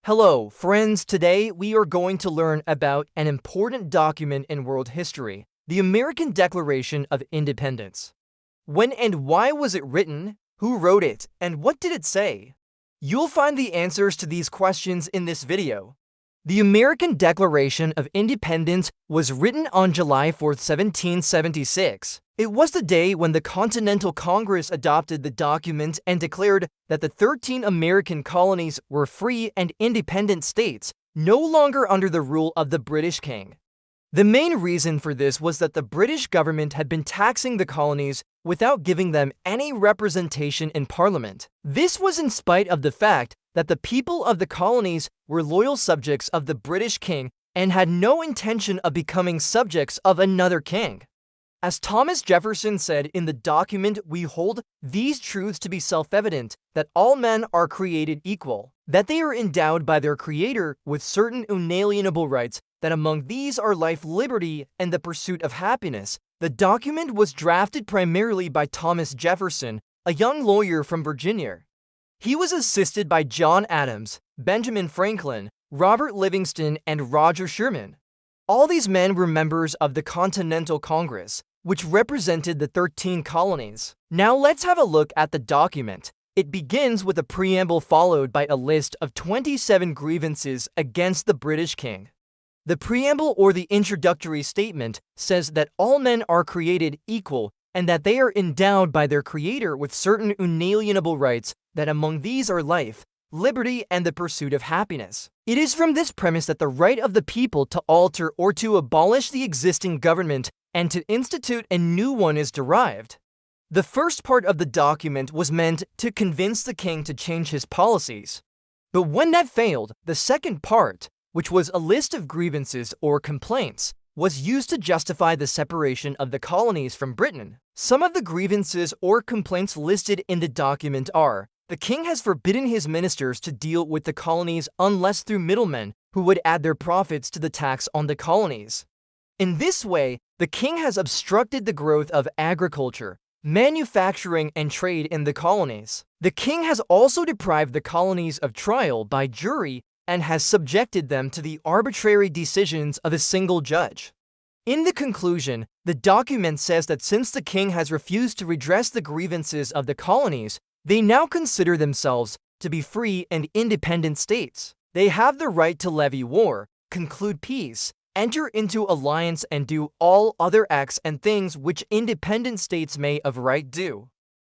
Hello, friends. Today we are going to learn about an important document in world history, the American Declaration of Independence. When and why was it written? Who wrote it? And what did it say? You'll find the answers to these questions in this video. The American Declaration of Independence was written on July 4, 1776. It was the day when the Continental Congress adopted the document and declared that the 13 American colonies were free and independent states, no longer under the rule of the British king. The main reason for this was that the British government had been taxing the colonies without giving them any representation in Parliament. This was in spite of the fact that the people of the colonies were loyal subjects of the British king and had no intention of becoming subjects of another king. As Thomas Jefferson said in the document, we hold these truths to be self-evident, that all men are created equal, that they are endowed by their Creator with certain inalienable rights, that among these are life, liberty, and the pursuit of happiness. The document was drafted primarily by Thomas Jefferson, a young lawyer from Virginia. He was assisted by John Adams, Benjamin Franklin, Robert Livingston, and Roger Sherman. All these men were members of the Continental Congress, which represented the 13 colonies. Now let's have a look at the document. It begins with a preamble followed by a list of 27 grievances against the British king. The preamble, or the introductory statement, says that all men are created equal and that they are endowed by their Creator with certain inalienable rights, that among these are life, liberty, and the pursuit of happiness. It is from this premise that the right of the people to alter or to abolish the existing government and to institute a new one is derived. The first part of the document was meant to convince the king to change his policies. But when that failed, the second part, which was a list of grievances or complaints, was used to justify the separation of the colonies from Britain. Some of the grievances or complaints listed in the document are: the king has forbidden his ministers to deal with the colonies unless through middlemen who would add their profits to the tax on the colonies. In this way, the king has obstructed the growth of agriculture, manufacturing, and trade in the colonies. The king has also deprived the colonies of trial by jury and has subjected them to the arbitrary decisions of a single judge. In the conclusion, the document says that since the king has refused to redress the grievances of the colonies, they now consider themselves to be free and independent states. They have the right to levy war, conclude peace, enter into alliance, and do all other acts and things which independent states may of right do.